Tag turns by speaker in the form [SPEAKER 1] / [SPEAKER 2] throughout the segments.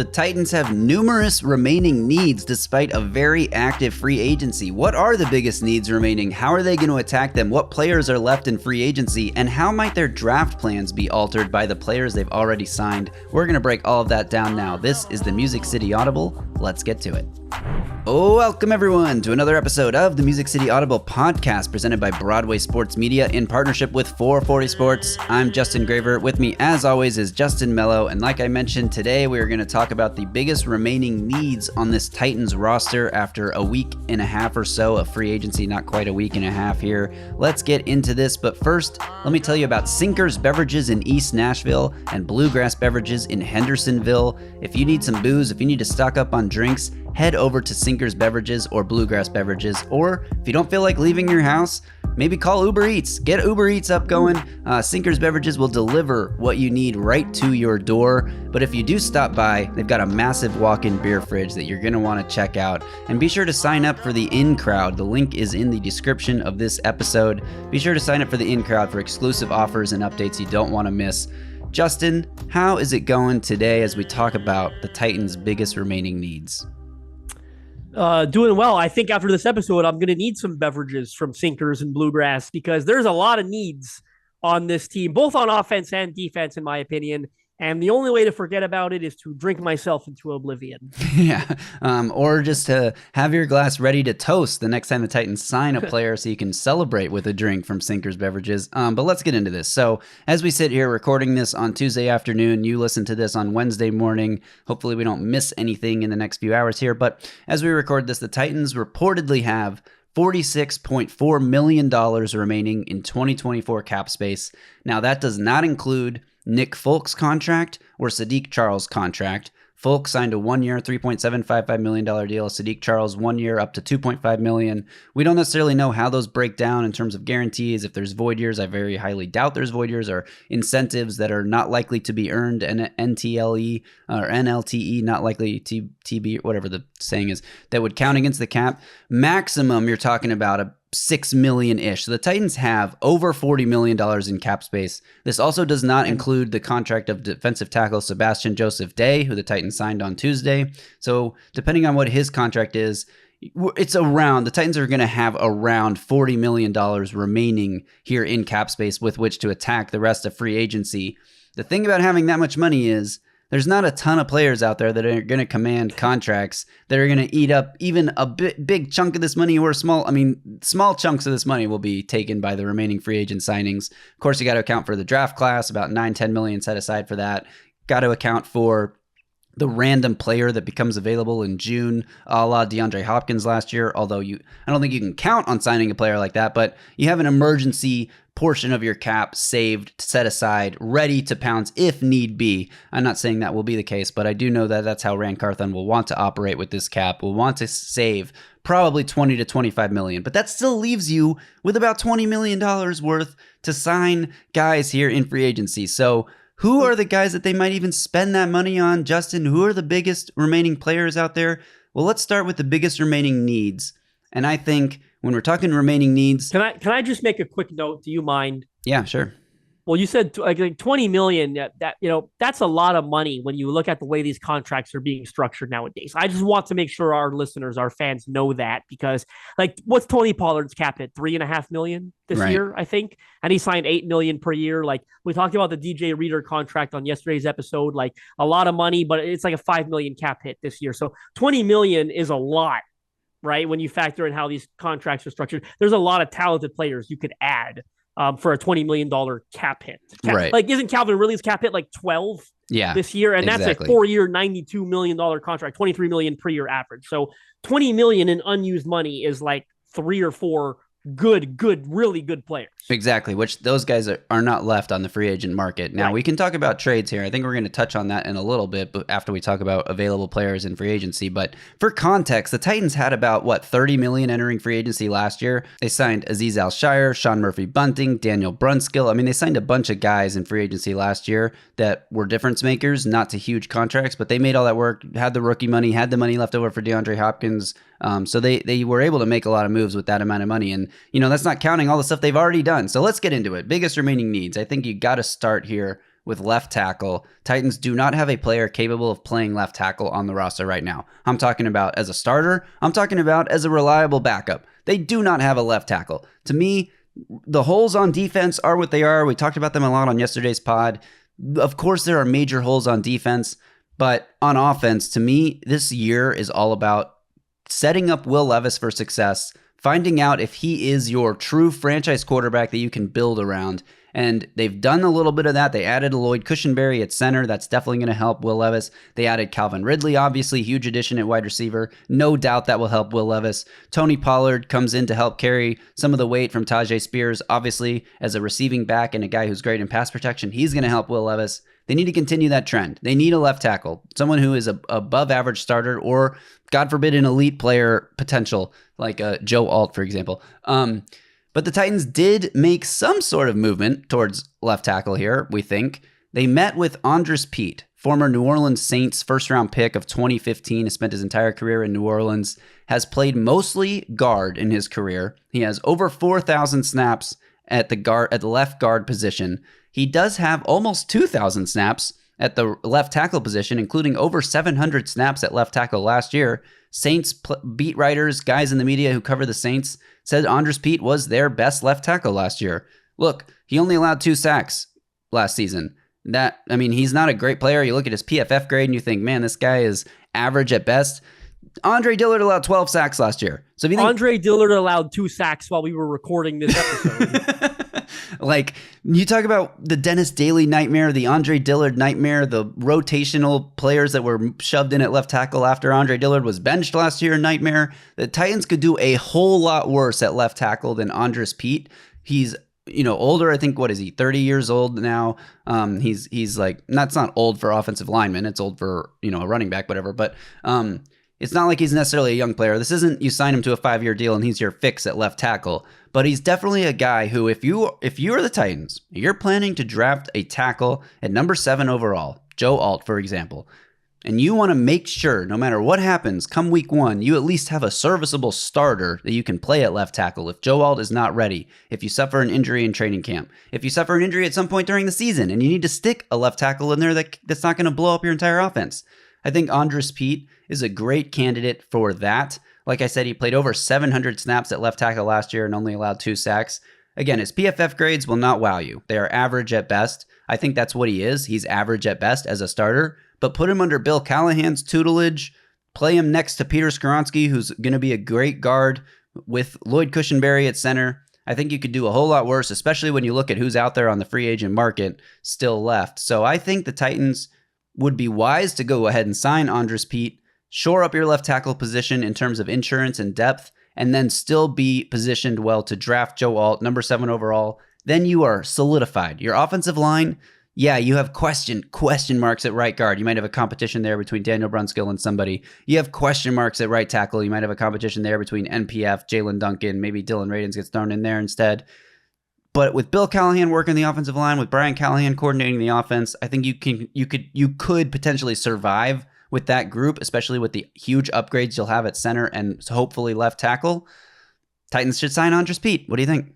[SPEAKER 1] The Titans have numerous remaining needs despite a very active free agency. What are the biggest needs remaining? How are they going to attack them? What players are left in free agency? And how might their draft plans be altered by the players they've already signed? We're going to break all of that down now. This is the Music City Audible. Let's get to it. Welcome everyone to another episode of the Music City Audible podcast presented by Broadway Sports Media in partnership with 440 Sports. I'm Justin Graver. With me as always is Justin Melo, and like I mentioned, today we are going to talk about the biggest remaining needs on this Titans roster after a week and a half or so of free agency, not quite a week and a half here. Let's get into this, but first, let me tell you about Sinkers Beverages in East Nashville and Bluegrass Beverages in Hendersonville. If you need some booze, if you need to stock up on drinks, head over to Sinkers Beverages or Bluegrass Beverages, or if you don't feel like leaving your house, maybe call Uber Eats. Get Uber Eats up going. Sinkers Beverages will deliver what you need right to your door. But if you do stop by, they've got a massive walk-in beer fridge that you're going to want to check out. And be sure to sign up for the In Crowd. The link is in the description of this episode. Be sure to sign up for the In Crowd for exclusive offers and updates you don't want to miss. Justin, how is it going today as we talk about the Titans' biggest remaining needs?
[SPEAKER 2] Doing well. I think after this episode, I'm going to need some beverages from Sinkers and Bluegrass because there's a lot of needs on this team, both on offense and defense, in my opinion. And the only way to forget about it is to drink myself into oblivion.
[SPEAKER 1] Yeah, or just to have your glass ready to toast the next time the Titans sign a player so you can celebrate with a drink from Sinkers Beverages. But let's get into this. So as we sit here recording this on Tuesday afternoon, you listen to this on Wednesday morning. Hopefully we don't miss anything in the next few hours here. But as we record this, the Titans reportedly have $46.4 million remaining in 2024 cap space. Now that does not include Nick Folk's contract or Sadiq Charles' contract. Folk signed a 1-year, $3.755 million deal. Sadiq Charles, 1 year, up to $2.5 million. We don't necessarily know how those break down in terms of guarantees. If there's void years, I very highly doubt there's void years, or incentives that are not likely to be earned, and NTLE or NLTE, not likely to TB, whatever the saying is, that would count against the cap. Maximum, you're talking about a $6 million-ish. So the Titans have over $40 million in cap space. This also does not include the contract of defensive tackle Sebastian Joseph Day, who the Titans signed on Tuesday. So depending on what his contract is, it's around, the Titans are going to have around $40 million remaining here in cap space with which to attack the rest of free agency. The thing about having that much money is there's not a ton of players out there that are going to command contracts that are going to eat up even a big chunk of this money, or small chunks of this money will be taken by the remaining free agent signings. Of course, you got to account for the draft class, about $9-10 million set aside for that. Got to account for the random player that becomes available in June, a la DeAndre Hopkins last year, although I don't think you can count on signing a player like that, but you have an emergency portion of your cap saved, set aside, ready to pounce if need be. I'm not saying that will be the case, but I do know that that's how Rand Carthon will want to operate with this cap. Will want to save probably 20 to 25 million, but that still leaves you with about $20 million worth to sign guys here in free agency. So who are the guys that they might even spend that money on? Justin, who are the biggest remaining players out there? Well, let's start with the biggest remaining needs. And I think when we're talking remaining needs...
[SPEAKER 2] Can I just make a quick note? Do you mind?
[SPEAKER 1] Yeah, sure.
[SPEAKER 2] Well, you said like 20 million. That's a lot of money when you look at the way these contracts are being structured nowadays. I just want to make sure our listeners, our fans, know that, because like, what's Tony Pollard's cap hit? $3.5 million this year, I think, and he signed $8 million per year. Like, we talked about the DJ Reader contract on yesterday's episode, like a lot of money, but it's like a $5 million cap hit this year. So 20 million is a lot, right? When you factor in how these contracts are structured, there's a lot of talented players you could add for a $20 million cap hit.
[SPEAKER 1] Right.
[SPEAKER 2] Like, isn't Calvin Ridley's cap hit like 12 this year? And that's a 4-year, $92 million contract, $23 million per year average. So 20 million in unused money is like 3 or 4 really good players.
[SPEAKER 1] Exactly, which those guys are not left on the free agent market. Now, we can talk about trades here. I think we're going to touch on that in a little bit, but after we talk about available players in free agency. But for context, the Titans had about, $30 million entering free agency last year. They signed Azeez Al-Shire, Sean Murphy-Bunting, Daniel Brunskill. I mean, they signed a bunch of guys in free agency last year that were difference makers, not to huge contracts, but they made all that work, had the rookie money, had the money left over for DeAndre Hopkins. So they were able to make a lot of moves with that amount of money. And, that's not counting all the stuff they've already done. So let's get into it. Biggest remaining needs. I think you got to start here with left tackle. Titans do not have a player capable of playing left tackle on the roster right now. I'm talking about as a starter. I'm talking about as a reliable backup. They do not have a left tackle. To me, the holes on defense are what they are. We talked about them a lot on yesterday's pod. Of course, there are major holes on defense, but on offense, to me, this year is all about setting up Will Levis for success, finding out if he is your true franchise quarterback that you can build around. And they've done a little bit of that. They added Lloyd Cushenberry at center. That's definitely going to help Will Levis. They added Calvin Ridley, obviously, huge addition at wide receiver. No doubt that will help Will Levis. Tony Pollard comes in to help carry some of the weight from Tajay Spears, obviously, as a receiving back and a guy who's great in pass protection. He's going to help Will Levis. They need to continue that trend. They need a left tackle, someone who is a above average starter or, God forbid, an elite player potential, like Joe Alt, for example. But the Titans did make some sort of movement towards left tackle here, we think. They met with Andres Pete, former New Orleans Saints first-round pick of 2015, has spent his entire career in New Orleans, has played mostly guard in his career. He has over 4,000 snaps at the left guard position. He does have almost 2,000 snaps at the left tackle position, including over 700 snaps at left tackle last year. Saints beat writers, guys in the media who cover the Saints, said Andres Pete was their best left tackle last year. Look, he only allowed 2 sacks last season. He's not a great player. You look at his PFF grade and you think, man, this guy is average at best. Andre Dillard allowed 12 sacks last year. So if you think
[SPEAKER 2] Andre Dillard allowed 2 sacks while we were recording this episode.
[SPEAKER 1] Like, you talk about the Dennis Daly nightmare, the Andre Dillard nightmare, the rotational players that were shoved in at left tackle after Andre Dillard was benched last year, nightmare. The Titans could do a whole lot worse at left tackle than Andres Pete. He's older. I think, what is he, 30 years old now? He's like, that's not old for offensive linemen. It's old for, a running back, whatever. But it's not like he's necessarily a young player. This isn't you sign him to a 5-year deal and he's your fix at left tackle. But he's definitely a guy who, if you are the Titans, you're planning to draft a tackle at number 7 overall, Joe Alt, for example, and you want to make sure, no matter what happens, come week 1, you at least have a serviceable starter that you can play at left tackle if Joe Alt is not ready, if you suffer an injury in training camp, if you suffer an injury at some point during the season and you need to stick a left tackle in there that's not going to blow up your entire offense. I think Andres Pete is a great candidate for that. Like I said, he played over 700 snaps at left tackle last year and only allowed 2 sacks. Again, his PFF grades will not wow you. They are average at best. I think that's what he is. He's average at best as a starter. But put him under Bill Callahan's tutelage, play him next to Peter Skoronski, who's going to be a great guard, with Lloyd Cushenberry at center. I think you could do a whole lot worse, especially when you look at who's out there on the free agent market still left. So I think the Titans would be wise to go ahead and sign Andres Pete, shore up your left tackle position in terms of insurance and depth, and then still be positioned well to draft Joe Alt, number 7 overall. Then you are solidified. Your offensive line, yeah, you have question marks at right guard. You might have a competition there between Daniel Brunskill and somebody. You have question marks at right tackle. You might have a competition there between NPF, Jalen Duncan, maybe Dylan Radins gets thrown in there instead. But with Bill Callahan working the offensive line, with Brian Callahan coordinating the offense, I think you could potentially survive with that group, especially with the huge upgrades you'll have at center and hopefully left tackle. Titans should sign Andres Pete. What do you think?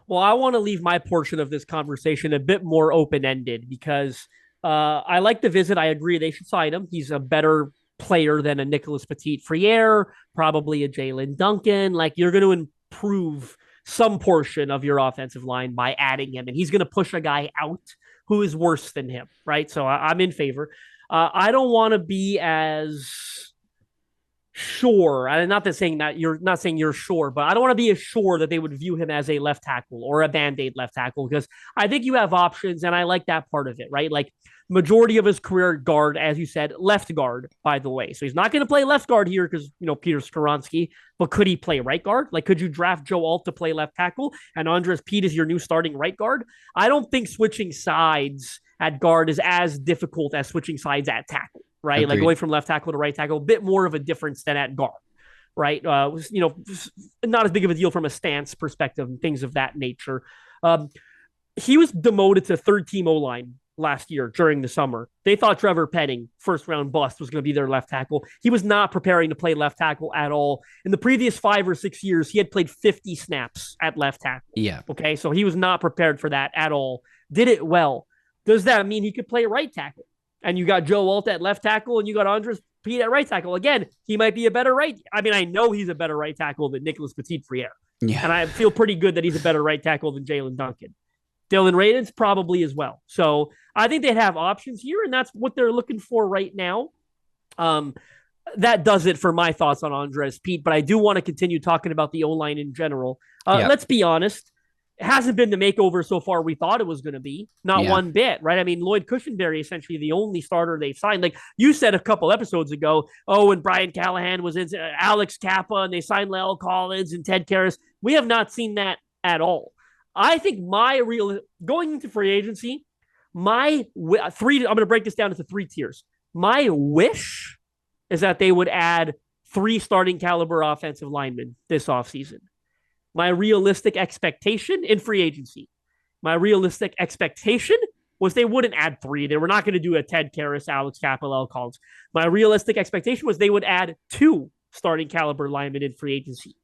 [SPEAKER 2] Well, I want to leave my portion of this conversation a bit more open-ended because I like the visit. I agree they should sign him. He's a better player than a Nicholas Petit-Frere, probably a Jalen Duncan. Like, you're going to improve some portion of your offensive line by adding him, and he's going to push a guy out who is worse than him, right? So I'm in favor. I don't want to be as sure. I'm not saying that you're sure, but I don't want to be as sure that they would view him as a left tackle or a band-aid left tackle, because I think you have options, and I like that part of it, right? Like, majority of his career guard, as you said, left guard, by the way. So he's not going to play left guard here because, Peter Skoronski, but could he play right guard? Like, could you draft Joe Alt to play left tackle and Andres Pete is your new starting right guard? I don't think switching sides at guard is as difficult as switching sides at tackle, right?
[SPEAKER 1] Agreed.
[SPEAKER 2] Like, going from left tackle to right tackle, a bit more of a difference than at guard, right? Not as big of a deal from a stance perspective and things of that nature. He was demoted to third team O-line last year during the summer. They thought Trevor Penning, first round bust, was going to be their left tackle. He was not preparing to play left tackle at all. In the previous 5 or 6 years, he had played 50 snaps at left tackle.
[SPEAKER 1] Yeah.
[SPEAKER 2] Okay. So he was not prepared for that at all. Did it well. Does that mean he could play right tackle? And you got Joe Alt at left tackle, and you got Andres Pete at right tackle. Again, he might be a better right. I mean, I know he's a better right tackle than Nicholas Petit-Frere.
[SPEAKER 1] Yeah.
[SPEAKER 2] And I feel pretty good that he's a better right tackle than Jalen Duncan. Dylan Radins probably as well. So I think they'd have options here, and that's what they're looking for right now. Um, that does it for my thoughts on Andres Pete, but I do want to continue talking about the O-line in general.
[SPEAKER 1] Yeah.
[SPEAKER 2] Let's be honest. It hasn't been the makeover so far we thought it was going to be. Not
[SPEAKER 1] Yeah.
[SPEAKER 2] one bit, right? I mean, Lloyd Cushenberry essentially the only starter they've signed. Like you said a couple episodes ago, and Brian Callahan was in Alex Kappa, and they signed La'el Collins and Ted Karras. We have not seen that at all. I think going into free agency, I'm going to break this down into 3 tiers. My wish is that they would add 3 starting caliber offensive linemen this offseason. My realistic expectation in free agency, my realistic expectation was they wouldn't add 3. They were not going to do a Ted Karras, Alex Kappa, La'el Collins. My realistic expectation was they would add 2 starting caliber linemen in free agency.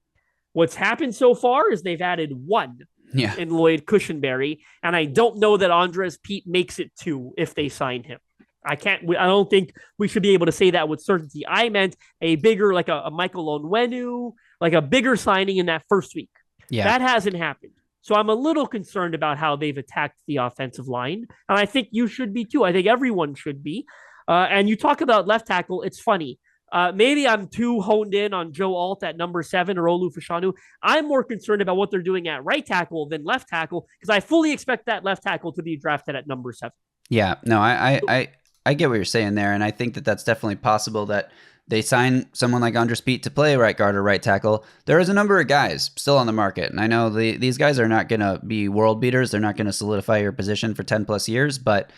[SPEAKER 2] What's happened so far is they've added 1 in Lloyd Cushenberry, and I don't know that Andres Pete makes it 2 if they sign him. I don't think we should be able to say that with certainty. I meant a bigger, like a Michael Onwenu, like a bigger signing in that first week.
[SPEAKER 1] Yeah.
[SPEAKER 2] That hasn't happened. So I'm a little concerned about how they've attacked the offensive line. And I think you should be too. I think everyone should be. And you talk about left tackle. It's funny. Maybe I'm too honed in on Joe Alt at number 7 or Olu Fashanu. I'm more concerned about what they're doing at right tackle than left tackle because I fully expect that left tackle to be drafted at number 7.
[SPEAKER 1] Yeah. No, I get what you're saying there, and I think that that's definitely possible that they sign someone like Andres Pete to play right guard or right tackle. There is a number of guys still on the market, and I know these guys are not going to be world beaters. They're not going to solidify your position for 10 plus years, but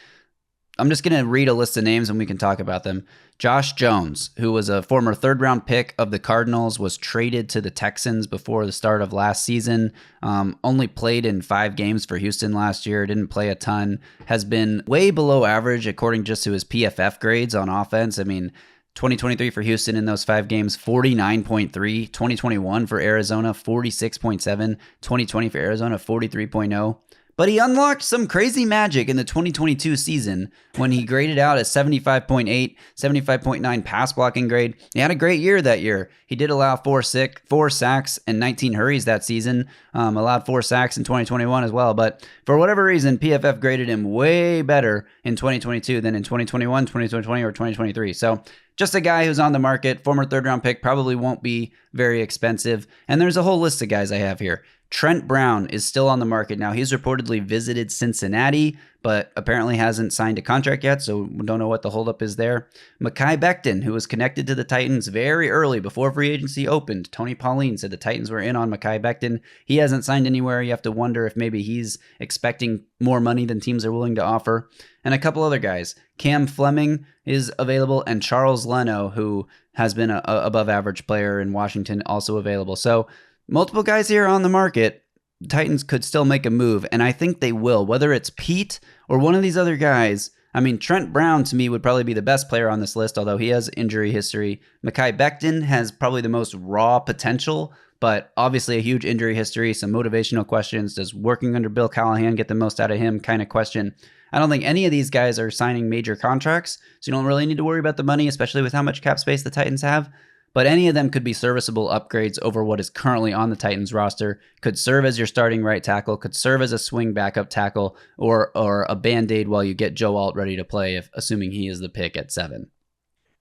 [SPEAKER 1] I'm just going to read a list of names and we can talk about them. Josh Jones, who was a former 3rd-round pick of the Cardinals, was traded to the Texans before the start of last season. Only played in 5 games for Houston last year. Didn't play a ton. Has been way below average according just to his PFF grades on offense. I mean, 2023 for Houston in those 5 games, 49.3. 2021 for Arizona, 46.7. 2020 for Arizona, 43.0. But he unlocked some crazy magic in the 2022 season when he graded out a 75.8, 75.9 pass blocking grade. He had a great year that year. He did allow 4 sacks and 19 hurries that season. Allowed 4 sacks in 2021 as well. But for whatever reason, PFF graded him way better in 2022 than in 2021, 2020, or 2023. So just a guy who's on the market, former 3rd-round pick, probably won't be very expensive. And there's a whole list of guys I have here. Trent Brown is still on the market now. He's reportedly visited Cincinnati, but apparently hasn't signed a contract yet, so we don't know what the holdup is there. Mekhi Becton, who was connected to the Titans very early before free agency opened. Tony Pauline said the Titans were in on Mekhi Becton. He hasn't signed anywhere. You have to wonder if maybe he's expecting more money than teams are willing to offer. And a couple other guys. Cam Fleming is available, and Charles Leno, who has been a above average player in Washington, also available. So multiple guys here on the market. Titans could still make a move, and I think they will, whether it's Pete or one of these other guys. I mean, Trent Brown, to me, would probably be the best player on this list, although he has injury history. Mekhi Becton has probably the most raw potential, but obviously a huge injury history, some motivational questions. Does working under Bill Callahan get the most out of him kind of question? I don't think any of these guys are signing major contracts, so you don't really need to worry about the money, especially with how much cap space the Titans have. But any of them could be serviceable upgrades over what is currently on the Titans roster, could serve as your starting right tackle, could serve as a swing backup tackle, or a Band-Aid while you get Joe Alt ready to play, assuming he is the pick at 7.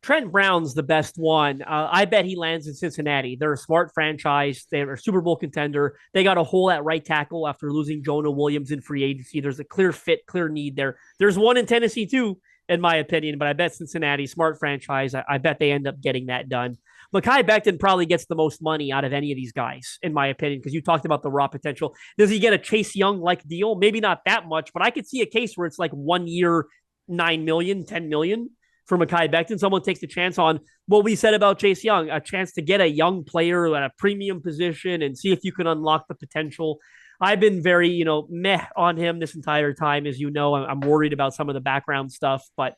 [SPEAKER 2] Trent Brown's the best one. I bet he lands in Cincinnati. They're a smart franchise. They're a Super Bowl contender. They got a hole at right tackle after losing Jonah Williams in free agency. There's a clear fit, clear need there. There's one in Tennessee too, in my opinion, but I bet Cincinnati, smart franchise. I bet they end up getting that done. Mekhi Becton probably gets the most money out of any of these guys, in my opinion, because you talked about the raw potential. Does he get a Chase Young-like deal? Maybe not that much, but I could see a case where it's like 1 year, $9 million, $10 million for Mekhi Becton. Someone takes a chance on what we said about Chase Young, a chance to get a young player at a premium position and see if you can unlock the potential. I've been very, meh on him this entire time. As you know, I'm worried about some of the background stuff, but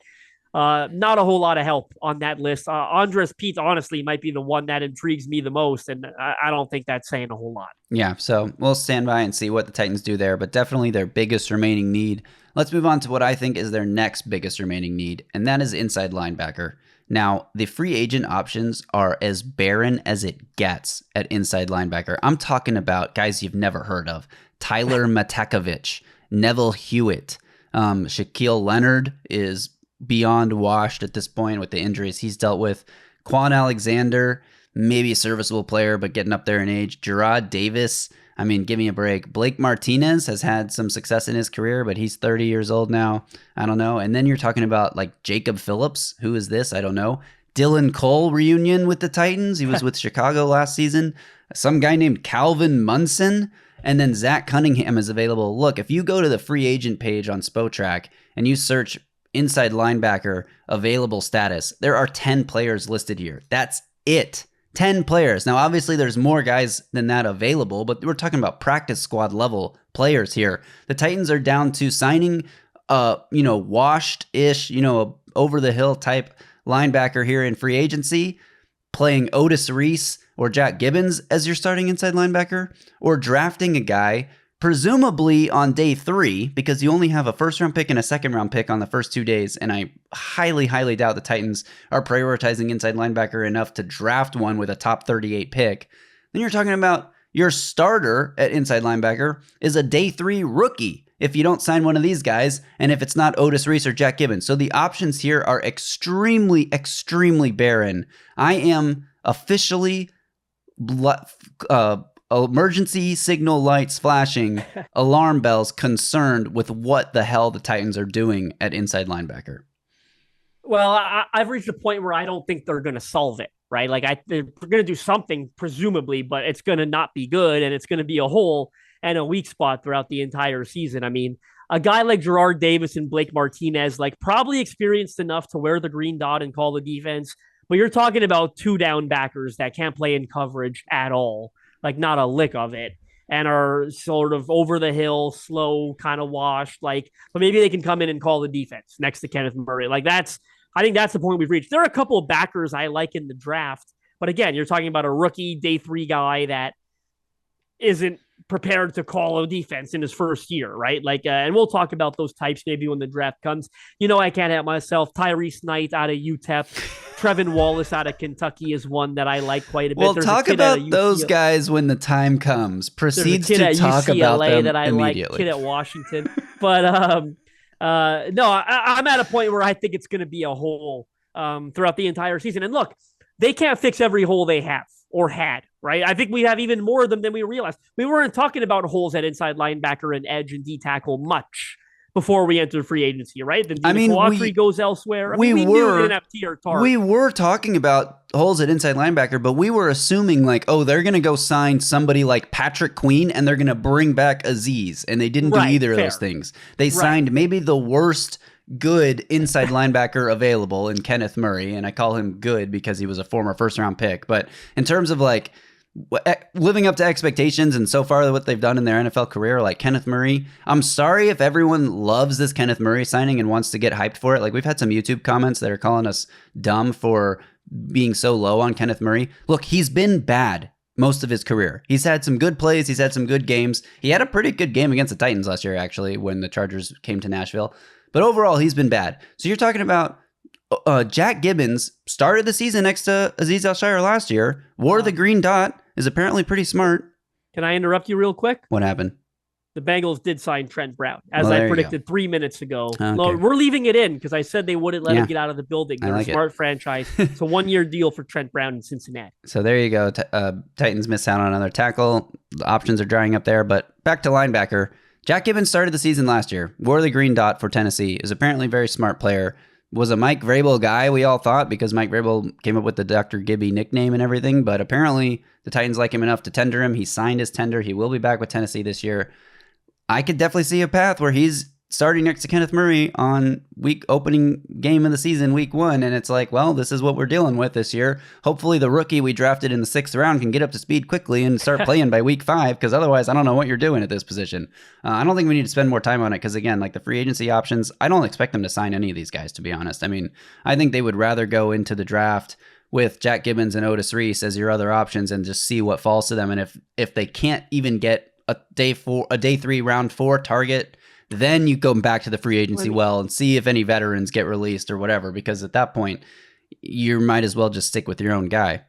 [SPEAKER 2] Not a whole lot of help on that list. Andres Pete, honestly, might be the one that intrigues me the most, and I don't think that's saying a whole lot.
[SPEAKER 1] Yeah, so we'll stand by and see what the Titans do there, but definitely their biggest remaining need. Let's move on to what I think is their next biggest remaining need, and that is inside linebacker. Now, the free agent options are as barren as it gets at inside linebacker. I'm talking about guys you've never heard of. Tyler Matakovich, Neville Hewitt, Shaquille Leonard is beyond washed at this point with the injuries he's dealt with. Quan Alexander, maybe a serviceable player, but getting up there in age. Gerard Davis, I mean, give me a break. Blake Martinez has had some success in his career, but he's 30 years old now. I don't know. And then you're talking about like Jacob Phillips. Who is this? I don't know. Dylan Cole reunion with the Titans. He was with Chicago last season. Some guy named Calvin Munson. And then Zach Cunningham is available. Look, if you go to the free agent page on Spotrac and you search inside linebacker available status, there are 10 players listed here. That's it. 10 players. Now, obviously, there's more guys than that available, but we're talking about practice squad level players here. The Titans are down to signing, washed-ish, over the hill type linebacker here in free agency, playing Otis Reese or Jack Gibbons as your starting inside linebacker, or drafting a guy presumably on day 3, because you only have a first-round pick and a second-round pick on the first 2 days, and I highly, highly doubt the Titans are prioritizing inside linebacker enough to draft one with a top 38 pick. Then you're talking about your starter at inside linebacker is a day 3 rookie if you don't sign one of these guys, and if it's not Otis Reese or Jack Gibbons. So the options here are extremely, extremely barren. I am officially emergency signal lights flashing, alarm bells concerned with what the hell the Titans are doing at inside linebacker.
[SPEAKER 2] Well, I've reached a point where I don't think they're going to solve it, right? Like they're going to do something, presumably, but it's going to not be good, and it's going to be a hole and a weak spot throughout the entire season. I mean, a guy like Gerard Davis and Blake Martinez, like probably experienced enough to wear the green dot and call the defense, but you're talking about 2 down backers that can't play in coverage at all, like not a lick of it, and are sort of over the hill, slow, kind of washed, but maybe they can come in and call the defense next to Kenneth Murray. I think that's the point we've reached. There are a couple of backers I like in the draft, but again, you're talking about a rookie day 3 guy that isn't prepared to call a defense in his first year, right? And we'll talk about those types maybe when the draft comes. I can't help myself. Tyrese Knight out of UTEP, Trevin Wallace out of Kentucky is one that I like quite a bit.
[SPEAKER 1] We'll talk about those guys when the time comes. Proceeds to talk about them that I immediately.
[SPEAKER 2] Like, kid at Washington. But no, I'm at a point where I think it's going to be a hole throughout the entire season. And look, they can't fix every hole they have or had, right? I think we have even more of them than we realized. We weren't talking about holes at inside linebacker and edge and D tackle much before we entered free agency, right? Then Autry goes elsewhere. We
[SPEAKER 1] were talking about holes at inside linebacker, but we were assuming they're going to go sign somebody like Patrick Queen and they're going to bring back Aziz, and they didn't do either of those things. They signed maybe the worst good inside linebacker available in Kenneth Murray, and I call him good because he was a former first-round pick. But in terms of living up to expectations and so far what they've done in their NFL career, like Kenneth Murray, I'm sorry if everyone loves this Kenneth Murray signing and wants to get hyped for it. We've had some YouTube comments that are calling us dumb for being so low on Kenneth Murray. Look, he's been bad most of his career. He's had some good plays. He's had some good games. He had a pretty good game against the Titans last year, actually, when the Chargers came to Nashville. But overall, he's been bad. So you're talking about Jack Gibbons started the season next to Aziz Al-Shire last year, wore the green dot, is apparently pretty smart.
[SPEAKER 2] Can I interrupt you real quick?
[SPEAKER 1] What happened?
[SPEAKER 2] The Bengals did sign Trent Brown, as I predicted 3 minutes ago.
[SPEAKER 1] Okay.
[SPEAKER 2] No, we're leaving it in because I said they wouldn't let him get out of the building. They're a smart franchise. It's a 1-year deal for Trent Brown in Cincinnati.
[SPEAKER 1] So there you go. Titans miss out on another tackle. The options are drying up there. But back to linebacker. Jack Gibbons started the season last year, wore the green dot for Tennessee, is apparently a very smart player, was a Mike Vrabel guy, we all thought, because Mike Vrabel came up with the Dr. Gibby nickname and everything, but apparently the Titans like him enough to tender him. He signed his tender. He will be back with Tennessee this year. I could definitely see a path where he's starting next to Kenneth Murray on week opening game of the season, week 1. And it's like, well, this is what we're dealing with this year. Hopefully the rookie we drafted in the 6th round can get up to speed quickly and start playing by week 5. Cause otherwise I don't know what you're doing at this position. I don't think we need to spend more time on it. Cause again, like the free agency options, I don't expect them to sign any of these guys, to be honest. I mean, I think they would rather go into the draft with Jack Gibbons and Otis Reese as your other options and just see what falls to them. And if they can't even get a day 3 round 4 target, then you go back to the free agency well and see if any veterans get released or whatever, because at that point, you might as well just stick with your own guy.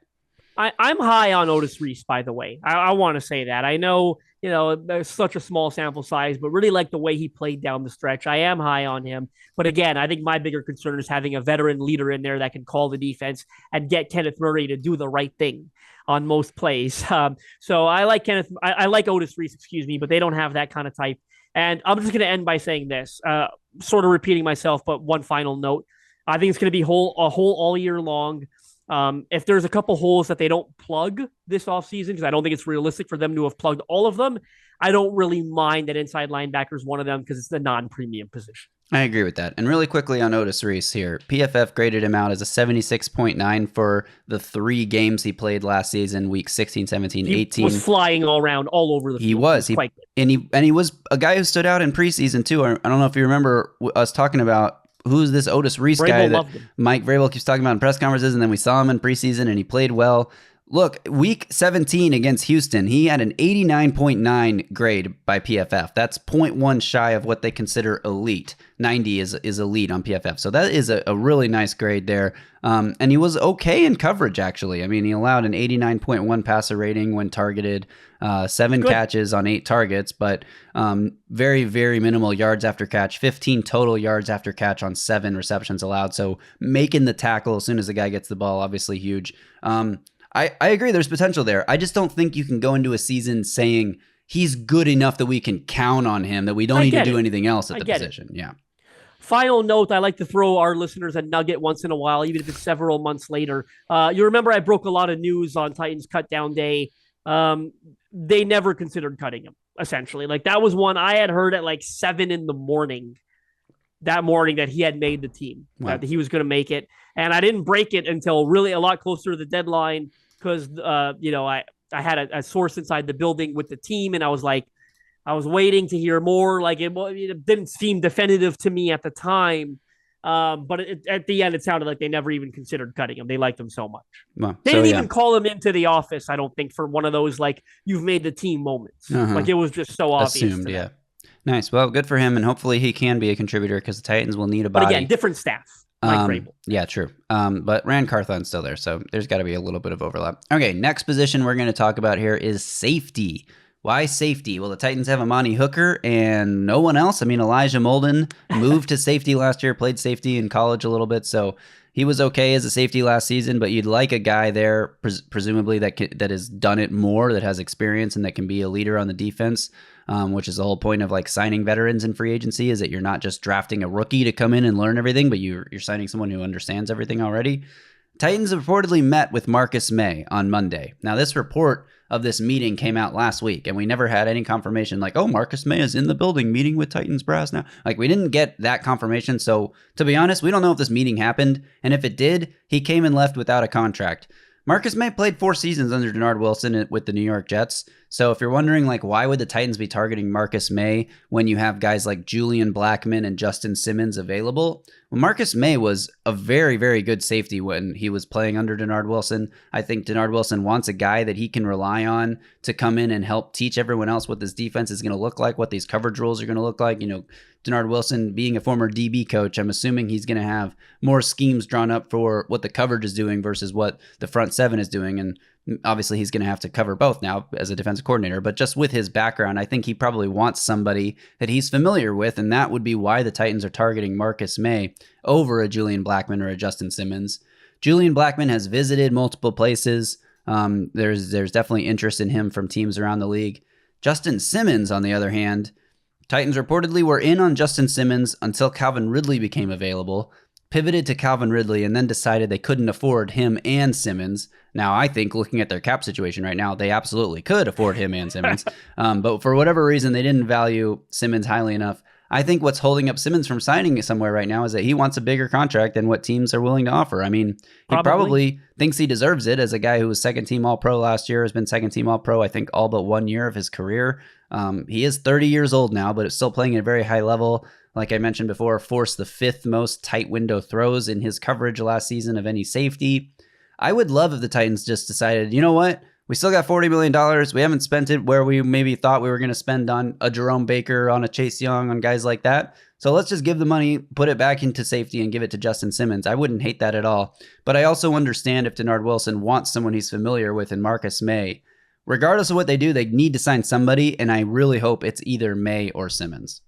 [SPEAKER 2] I'm high on Otis Reese, by the way. I want to say that. I know, there's such a small sample size, but really like the way he played down the stretch. I am high on him. But again, I think my bigger concern is having a veteran leader in there that can call the defense and get Kenneth Murray to do the right thing on most plays. So I like I like Otis Reese, but they don't have that kind of type. And I'm just going to end by saying this, sort of repeating myself, but one final note. I think it's going to be a whole all year long. If there's a couple holes that they don't plug this offseason, because I don't think it's realistic for them to have plugged all of them, I don't really mind that inside linebacker is one of them because it's the non-premium position.
[SPEAKER 1] I agree with that. And really quickly on Otis Reese here, PFF graded him out as a 76.9 for the 3 games he played last season, week 16, 17, 18.
[SPEAKER 2] He was flying all around, all over the field.
[SPEAKER 1] He was. He was a guy who stood out in preseason too. I don't know if you remember us talking about who's this Otis Reese guy that Mike Vrabel keeps talking about in press conferences, and then we saw him in preseason and he played well. Look, week 17 against Houston, he had an 89.9 grade by PFF. That's 0.1 shy of what they consider elite. 90 is elite on PFF. So that is a really nice grade there. And he was okay in coverage, actually. I mean, he allowed an 89.1 passer rating when targeted, 7 catches on 8 targets, but very, very minimal yards after catch, 15 total yards after catch on 7 receptions allowed. So making the tackle as soon as the guy gets the ball, obviously huge. I agree there's potential there. I just don't think you can go into a season saying he's good enough that we can count on him, that we don't need to do anything else at the position. Yeah.
[SPEAKER 2] Final note, I like to throw our listeners a nugget once in a while, even if it's several months later. You remember I broke a lot of news on Titans cut down day. They never considered cutting him, essentially. Like that was one I had heard at like 7 a.m. that morning that he had made the team, that he was going to make it. And I didn't break it until really a lot closer to the deadline because, I had a source inside the building with the team, and I was waiting to hear more. Like it didn't seem definitive to me at the time. But at the end, it sounded like they never even considered cutting him. They liked him so much. They didn't even call him into the office, I don't think, for one of those, like, you've made the team moments. Like it was just so obvious.
[SPEAKER 1] Assumed, yeah. Nice. Well, good for him, and hopefully he can be a contributor because the Titans will need a body.
[SPEAKER 2] But again, different staff. Mike Vrabel.
[SPEAKER 1] Yeah, true. But Rand Carthon's still there, so there's got to be a little bit of overlap. Okay, next position we're going to talk about here is safety. Why safety? Well, the Titans have Amani Hooker and no one else. I mean, Elijah Molden moved to safety last year, played safety in college a little bit, so he was okay as a safety last season, but you'd like a guy there, presumably that has done it more, that has experience, and that can be a leader on the defense, which is the whole point of like signing veterans in free agency, is that you're not just drafting a rookie to come in and learn everything, but you're signing someone who understands everything already. Titans reportedly met with Marcus May on Monday. Now, this report of this meeting came out last week, and we never had any confirmation like, oh, Marcus May is in the building meeting with Titans brass now. Like, we didn't get that confirmation. So, to be honest, we don't know if this meeting happened. And if it did, he came and left without a contract. Marcus May played 4 seasons under Denard Wilson with the New York Jets. So if you're wondering, like, why would the Titans be targeting Marcus May when you have guys like Julian Blackmon and Justin Simmons available? Well, Marcus May was a very, very good safety when he was playing under Denard Wilson. I think Denard Wilson wants a guy that he can rely on to come in and help teach everyone else what this defense is going to look like, what these coverage rules are going to look like. You know, Denard Wilson being a former DB coach, I'm assuming he's going to have more schemes drawn up for what the coverage is doing versus what the front seven is doing. And obviously he's going to have to cover both now as a defensive coordinator, but just with his background, I think he probably wants somebody that he's familiar with, and that would be why the Titans are targeting Marcus May over a Julian Blackmon or a Justin Simmons. Julian Blackmon has visited multiple places. There's definitely interest in him from teams around the league. Justin Simmons, on the other hand, Titans reportedly were in on Justin Simmons until Calvin Ridley became available, pivoted to Calvin Ridley, and then decided they couldn't afford him and Simmons. Now, I think looking at their cap situation right now, they absolutely could afford him and Simmons. But for whatever reason, they didn't value Simmons highly enough. I think what's holding up Simmons from signing somewhere right now is that he wants a bigger contract than what teams are willing to offer. I mean, he probably thinks he deserves it as a guy who was second team All-Pro last year, has been second team All-Pro, I think, all but 1 year of his career. He is 30 years old now, but is still playing at a very high level. Like I mentioned before, forced the 5th most tight window throws in his coverage last season of any safety. I would love if the Titans just decided, you know what? We still got $40 million. We haven't spent it where we maybe thought we were going to spend on a Jerome Baker, on a Chase Young, on guys like that. So let's just give the money, put it back into safety, and give it to Justin Simmons. I wouldn't hate that at all. But I also understand if Denard Wilson wants someone he's familiar with in Marcus May. Regardless of what they do, they need to sign somebody, and I really hope it's either May or Simmons.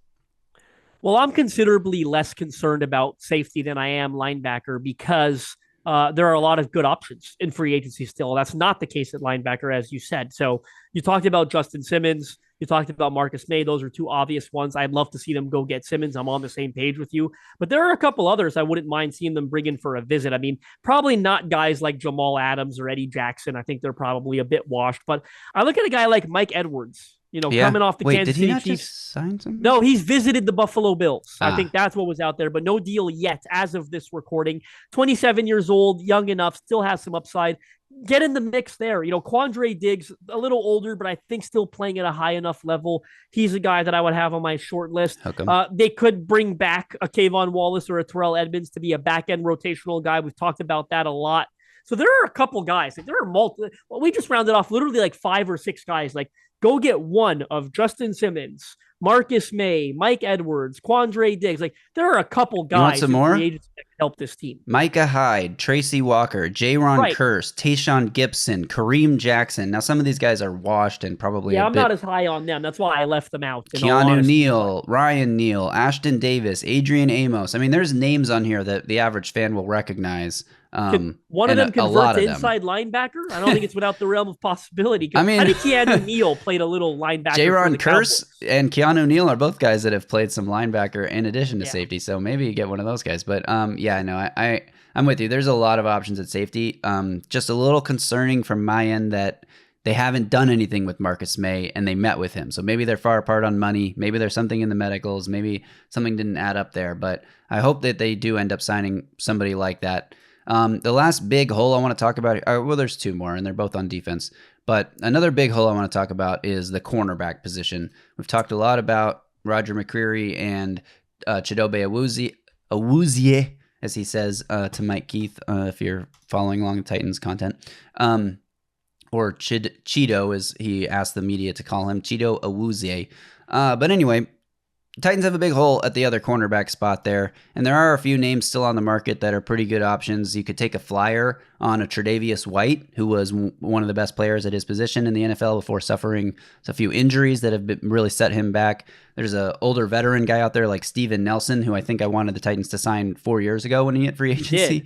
[SPEAKER 2] Well, I'm considerably less concerned about safety than I am linebacker because there are a lot of good options in free agency still. That's not the case at linebacker, as you said. So you talked about Justin Simmons. You talked about Marcus May. Those are two obvious ones. I'd love to see them go get Simmons. I'm on the same page with you. But there are a couple others I wouldn't mind seeing them bring in for a visit. I mean, probably not guys like Jamal Adams or Eddie Jackson. I think they're probably a bit washed. But I look at a guy like Mike Edwards. Coming off the Kansas City Chiefs.
[SPEAKER 1] Just sign something?
[SPEAKER 2] No, he's visited the Buffalo Bills. I think that's what was out there, but no deal yet as of this recording. 27 years old, young enough, still has some upside. Get in the mix there. Quandre Diggs, a little older, but I think still playing at a high enough level. He's a guy that I would have on my short list. They could bring back a Kayvon Wallace or a Terrell Edmonds to be a back-end rotational guy. We've talked about that a lot. So there are a couple guys. There are multiple. Well, we just rounded off literally like 5 or 6 guys. Like, go get one of Justin Simmons, Marcus May, Mike Edwards, Quandre Diggs. Like, there are a couple guys
[SPEAKER 1] some more?
[SPEAKER 2] that can help this team.
[SPEAKER 1] Micah Hyde, Tracy Walker, Jaron Kearse, Tayshaun Gibson, Kareem Jackson. Now, some of these guys are washed and probably
[SPEAKER 2] I'm not as high on them. That's why I left them out.
[SPEAKER 1] Keanu Neal, Ryan Neal, Ashton Davis, Adrian Amos. I mean, there's names on here that the average fan will recognize.
[SPEAKER 2] One of them convert to inside linebacker? I don't think it's without the realm of possibility. I think Keanu Neal played a little linebacker.
[SPEAKER 1] Jaron Kearse and Keanu Neal are both guys that have played some linebacker in addition to safety. So maybe you get one of those guys. But I'm with you. There's a lot of options at safety. Just a little concerning from my end that they haven't done anything with Marcus May and they met with him. So maybe they're far apart on money. Maybe there's something in the medicals. Maybe something didn't add up there. But I hope that they do end up signing somebody like that. The last big hole I want to talk about, there's 2 more, and they're both on defense. But another big hole I want to talk about is the cornerback position. We've talked a lot about Roger McCreary and Chidobe Awuzie, as he says to Mike Keith, if you're following along the Titans content. Or Cheeto, as he asked the media to call him, Chido Awuzie. But anyway, Titans have a big hole at the other cornerback spot there, and there are a few names still on the market that are pretty good options. You could take a flyer on a Tre'Davious White, who was one of the best players at his position in the NFL before suffering a few injuries that have really set him back. There's an older veteran guy out there like Steven Nelson, who I think I wanted the Titans to sign 4 years ago when he hit free agency.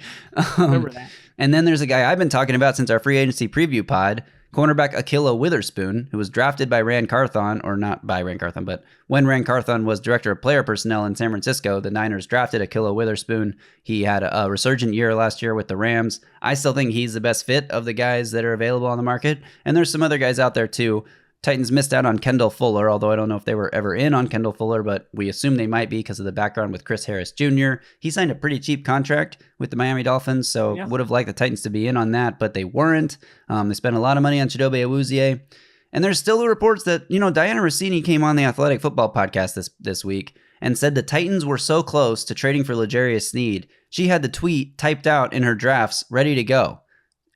[SPEAKER 2] Remember that.
[SPEAKER 1] And then there's a guy I've been talking about since our free agency preview pod, cornerback Akilla Witherspoon, who was drafted by Ran Carthon, or not by Ran Carthon, but when Ran Carthon was director of player personnel in San Francisco, the Niners drafted Akilla Witherspoon. He had a resurgent year last year with the Rams. I still think he's the best fit of the guys that are available on the market. And there's some other guys out there too. Titans missed out on Kendall Fuller, although I don't know if they were ever in on Kendall Fuller, but we assume they might be because of the background with Chris Harris Jr. He signed a pretty cheap contract with the Miami Dolphins, so would have liked the Titans to be in on that, but they weren't. They spent a lot of money on Chidobe Awuzie. And there's still the reports that, Diana Rossini came on the Athletic Football podcast this week and said the Titans were so close to trading for L'Jarius Sneed. She had the tweet typed out in her drafts, ready to go.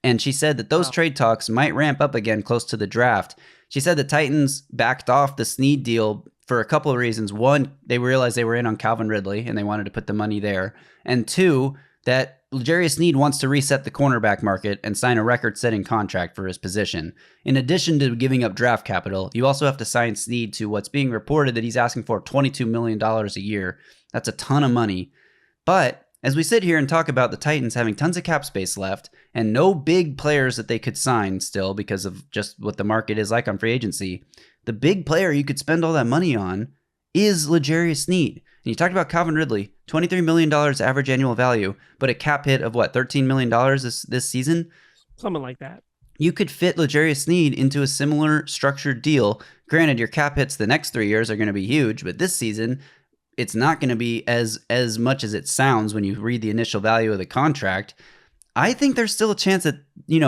[SPEAKER 1] And she said that those trade talks might ramp up again close to the draft. She said the Titans backed off the Sneed deal for a couple of reasons. One, they realized they were in on Calvin Ridley and they wanted to put the money there. And two, that L'Jarius Sneed wants to reset the cornerback market and sign a record-setting contract for his position. In addition to giving up draft capital, you also have to sign Sneed to what's being reported that he's asking for $22 million a year. That's a ton of money. But as we sit here and talk about the Titans having tons of cap space left and no big players that they could sign still because of just what the market is like on free agency, the big player you could spend all that money on is L'Jarius Sneed. And you talked about Calvin Ridley, $23 million average annual value, but a cap hit of what, $13 million this season?
[SPEAKER 2] Something like that.
[SPEAKER 1] You could fit L'Jarius Sneed into a similar structured deal. Granted, your cap hits the next 3 years are going to be huge, but this season, it's not going to be as much as it sounds when you read the initial value of the contract. I think there's still a chance that,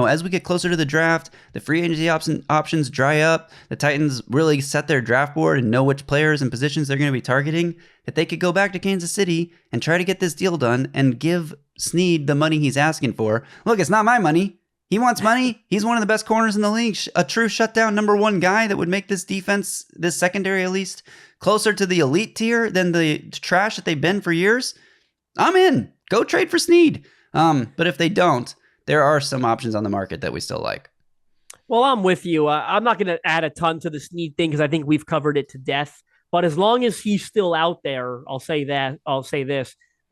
[SPEAKER 1] as we get closer to the draft, the free agency options dry up, the Titans really set their draft board and know which players and positions they're going to be targeting, that they could go back to Kansas City and try to get this deal done and give Snead the money he's asking for. Look, it's not my money. He wants money. He's one of the best corners in the league, a true shutdown number one guy that would make this defense, this secondary at least, closer to the elite tier than the trash that they've been for years. I'm in. Go trade for Snead. But if they don't, there are some options on the market that we still like.
[SPEAKER 2] Well, I'm with you. I'm not going to add a ton to the Snead thing because I think we've covered it to death. But as long as he's still out there, I'll say this.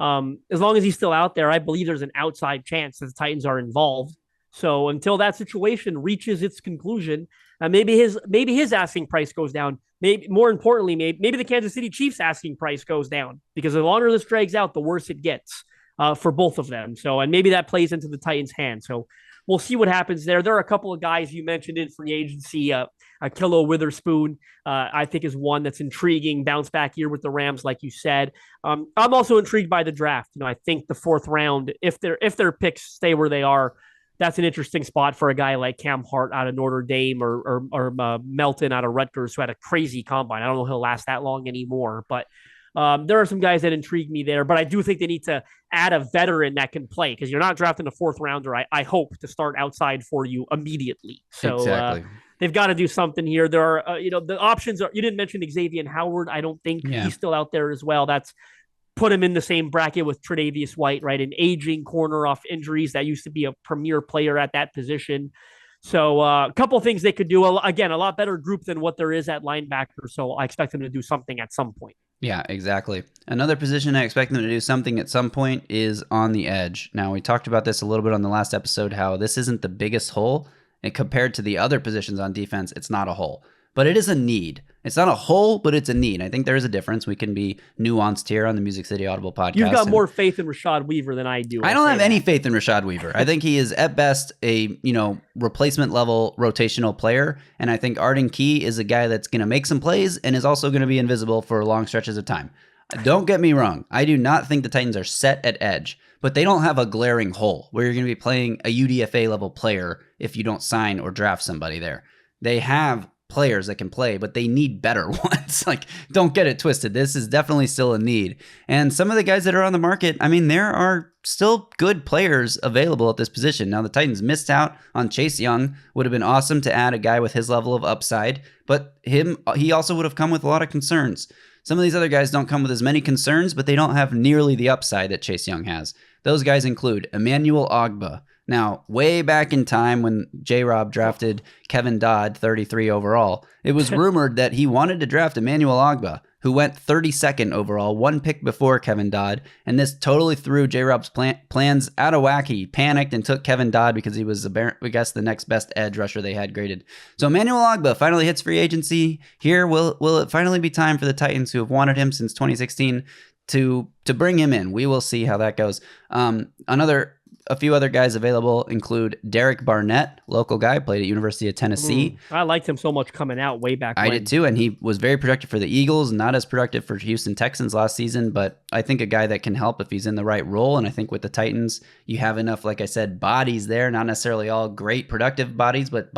[SPEAKER 2] As long as he's still out there, I believe there's an outside chance that the Titans are involved. So until that situation reaches its conclusion, maybe his asking price goes down. Maybe more importantly, maybe the Kansas City Chiefs asking price goes down, because the longer this drags out, the worse it gets for both of them. So, and maybe that plays into the Titans' hand. So we'll see what happens there. There are a couple of guys you mentioned in free agency. Kilo Witherspoon, I think, is one that's intriguing. Bounce back year with the Rams, like you said. I'm also intrigued by the draft. I think the fourth round, if their picks stay where they are, that's an interesting spot for a guy like Cam Hart out of Notre Dame or Melton out of Rutgers, who had a crazy combine. I don't know if he'll last that long anymore, but there are some guys that intrigue me there. But I do think they need to add a veteran that can play, because you're not drafting a fourth rounder, I hope, to start outside for you immediately. So exactly. They've got to do something here. There are, the options are, you didn't mention Xavier Howard. I don't think he's still out there as well. That's put him in the same bracket with Tre'Davious White, right? An aging corner off injuries that used to be a premier player at that position. So a couple of things they could do. Again, a lot better group than what there is at linebacker. So I expect them to do something at some point.
[SPEAKER 1] Yeah, exactly. Another position I expect them to do something at some point is on the edge. Now, we talked about this a little bit on the last episode, how this isn't the biggest hole. And compared to the other positions on defense, it's not a hole. But it is a need. It's not a hole, but it's a need. I think there is a difference. We can be nuanced here on the Music City Audible podcast.
[SPEAKER 2] You've got more faith in Rashad Weaver than I do.
[SPEAKER 1] I don't have any faith in Rashad Weaver. I think he is at best a, replacement level rotational player. And I think Arden Key is a guy that's going to make some plays and is also going to be invisible for long stretches of time. Don't get me wrong. I do not think the Titans are set at edge, but they don't have a glaring hole where you're going to be playing a UDFA level player if you don't sign or draft somebody there. They have players that can play, but they need better ones. Don't get it twisted. This is definitely still a need. And some of the guys that are on the market, there are still good players available at this position. Now, the Titans missed out on Chase Young. Would have been awesome to add a guy with his level of upside, but he also would have come with a lot of concerns. Some of these other guys don't come with as many concerns, but they don't have nearly the upside that Chase Young has. Those guys include Emmanuel Ogbah. Now, way back in time when J-Rob drafted Kevin Dodd, 33 overall, it was rumored that he wanted to draft Emmanuel Ogbah, who went 32nd overall, one pick before Kevin Dodd, and this totally threw J-Rob's plans out of whack. He panicked and took Kevin Dodd because he was, I guess, the next best edge rusher they had graded. So Emmanuel Ogbah finally hits free agency here. Will it finally be time for the Titans, who have wanted him since 2016, to bring him in? We will see how that goes. A few other guys available include Derek Barnett, local guy, played at University of Tennessee.
[SPEAKER 2] I liked him so much coming out way back when.
[SPEAKER 1] I did too, and he was very productive for the Eagles, not as productive for Houston Texans last season, but I think a guy that can help if he's in the right role. And I think with the Titans, you have enough, like I said, bodies there, not necessarily all great productive bodies, but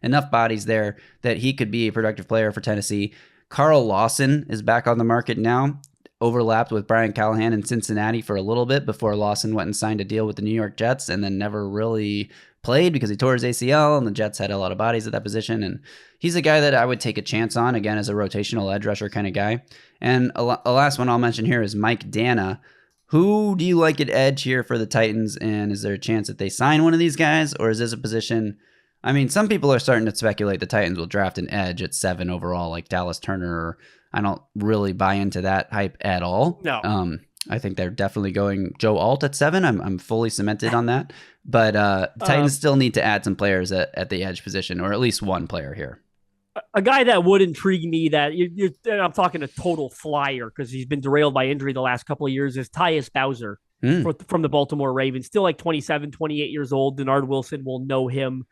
[SPEAKER 1] enough bodies there that he could be a productive player for Tennessee. Carl Lawson is back on the market now. Overlapped with Brian Callahan in Cincinnati for a little bit before Lawson went and signed a deal with the New York Jets, and then never really played because he tore his ACL, and the Jets had a lot of bodies at that position. And he's a guy that I would take a chance on, again, as a rotational edge rusher kind of guy. And a last one I'll mention here is Mike Dana. Who do you like at edge here for the Titans, and is there a chance that they sign one of these guys, or is this a position... some people are starting to speculate the Titans will draft an edge at 7 overall, like Dallas Turner. I don't really buy into that hype at all.
[SPEAKER 2] No.
[SPEAKER 1] I think they're definitely going Joe Alt at 7. I'm fully cemented on that. But the Titans still need to add some players at the edge position, or at least one player here.
[SPEAKER 2] A guy that would intrigue me, that I'm talking a total flyer because he's been derailed by injury the last couple of years, is Tyus Bowser from the Baltimore Ravens. Still like 27, 28 years old. Denard Wilson will know him.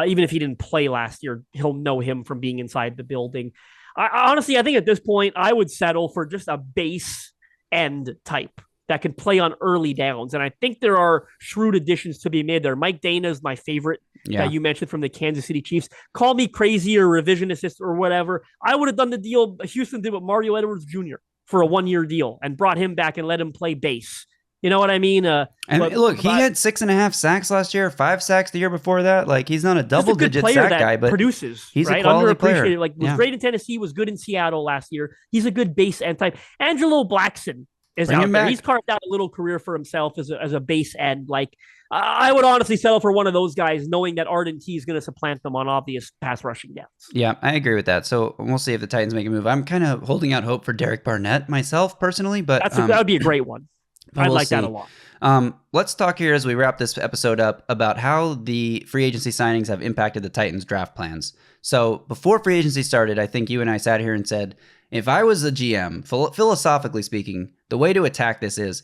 [SPEAKER 2] Even if he didn't play last year, he'll know him from being inside the building. Honestly, I think at this point, I would settle for just a base end type that can play on early downs. And I think there are shrewd additions to be made there. Mike Dana is my favorite
[SPEAKER 1] Yeah.
[SPEAKER 2] that you mentioned from the Kansas City Chiefs. Call me crazy or revisionist or whatever. I would have done the deal Houston did with Mario Edwards Jr. for a 1-year deal and brought him back and let him play base. You know what I mean?
[SPEAKER 1] Look, he had 6.5 sacks last year, 5 sacks the year before that. Like, he's not a double-digit sack guy, but
[SPEAKER 2] produces.
[SPEAKER 1] He's
[SPEAKER 2] right?
[SPEAKER 1] a quality player.
[SPEAKER 2] Like, was great in Tennessee, was good in Seattle last year. He's a good base end type. Angelo Blackson is out there. He's carved out a little career for himself as a base end. Like, I would honestly settle for one of those guys, knowing that Arden Key is going to supplant them on obvious pass rushing downs.
[SPEAKER 1] Yeah, I agree with that. So we'll see if the Titans make a move. I'm kind of holding out hope for Derek Barnett myself personally, but
[SPEAKER 2] that would be a great one. I'd like that a lot.
[SPEAKER 1] Let's talk here as we wrap this episode up about how the free agency signings have impacted the Titans' draft plans. So before free agency started, I think you and I sat here and said, if I was a GM, philosophically speaking, the way to attack this is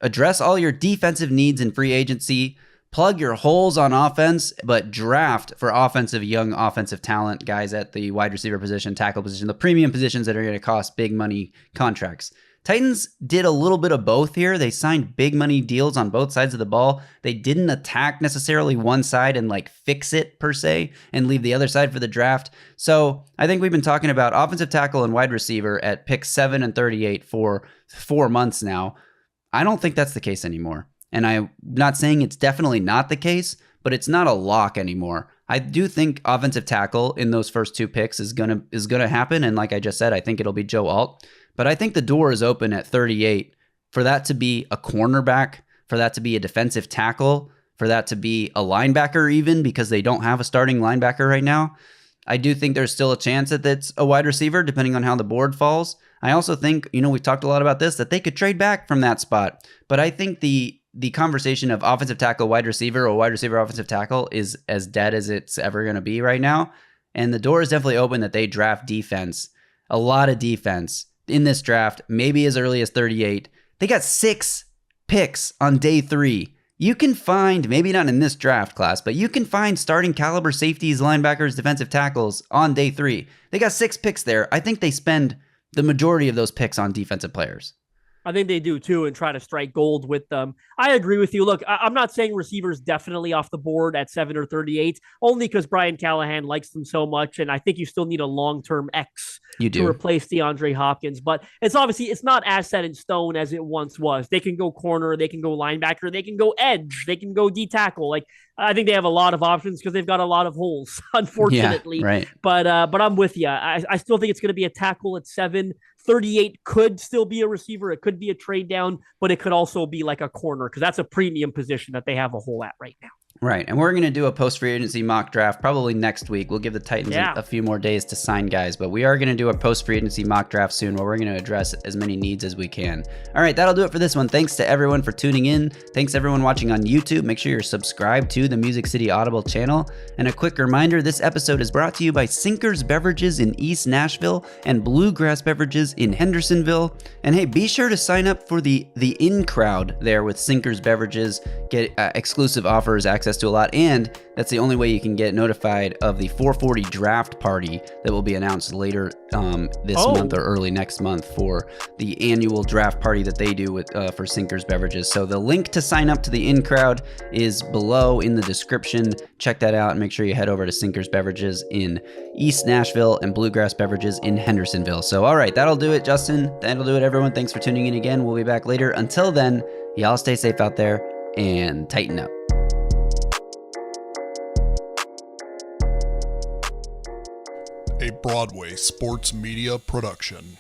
[SPEAKER 1] address all your defensive needs in free agency, plug your holes on offense, but draft for young offensive talent, guys at the wide receiver position, tackle position, the premium positions that are going to cost big money contracts. Titans did a little bit of both here. They signed big money deals on both sides of the ball. They didn't attack necessarily one side and like fix it per se and leave the other side for the draft. So I think we've been talking about offensive tackle and wide receiver at picks 7 and 38 for 4 months now. I don't think that's the case anymore. And I'm not saying it's definitely not the case, but it's not a lock anymore. I do think offensive tackle in those first 2 picks is gonna happen. And like I just said, I think it'll be Joe Alt. But I think the door is open at 38 for that to be a cornerback, for that to be a defensive tackle, for that to be a linebacker even, because they don't have a starting linebacker right now. I do think there's still a chance that it's a wide receiver, depending on how the board falls. I also think, we've talked a lot about this, that they could trade back from that spot. But I think the conversation of offensive tackle, wide receiver, or wide receiver, offensive tackle is as dead as it's ever going to be right now. And the door is definitely open that they draft defense, a lot of defense in this draft, maybe as early as 38. They got 6 picks on day 3. You can find, maybe not in this draft class, but you can find starting caliber safeties, linebackers, defensive tackles on day 3. They got 6 picks there. I think they spend the majority of those picks on defensive players.
[SPEAKER 2] I think they do too, and try to strike gold with them. I agree with you. Look, I'm not saying receivers definitely off the board at 7 or 38, only because Brian Callahan likes them so much, and I think you still need a long-term X to replace DeAndre Hopkins. But it's not as set in stone as it once was. They can go corner, they can go linebacker, they can go edge, they can go D tackle. Like, I think they have a lot of options because they've got a lot of holes, unfortunately.
[SPEAKER 1] Yeah, right.
[SPEAKER 2] But I'm with you. I still think it's going to be a tackle at 7. 38 could still be a receiver. It could be a trade down, but it could also be like a corner because that's a premium position that they have a hole at right now.
[SPEAKER 1] Right. And we're going to do a post-free agency mock draft probably next week. We'll give the Titans a few more days to sign guys, but we are going to do a post-free agency mock draft soon where we're going to address as many needs as we can. All right, that'll do it for this one. Thanks to everyone for tuning in. Thanks to everyone watching on YouTube. Make sure you're subscribed to the Music City Audible channel. And a quick reminder, this episode is brought to you by Sinkers Beverages in East Nashville and Bluegrass Beverages in Hendersonville. And hey, be sure to sign up for the in crowd there with Sinkers Beverages. Get exclusive offers, access to a lot, and that's the only way you can get notified of the 440 draft party that will be announced later this month or early next month for the annual draft party that they do with for Sinkers Beverages. So the link to sign up to the in crowd is below in the description. Check that out and make sure you head over to Sinkers Beverages in East Nashville and Bluegrass Beverages in Hendersonville. So all right, that'll do it, Justin. That'll do it, everyone. Thanks for tuning in again. We'll be back later. Until then, y'all stay safe out there and tighten up.
[SPEAKER 3] A Broadway sports media production.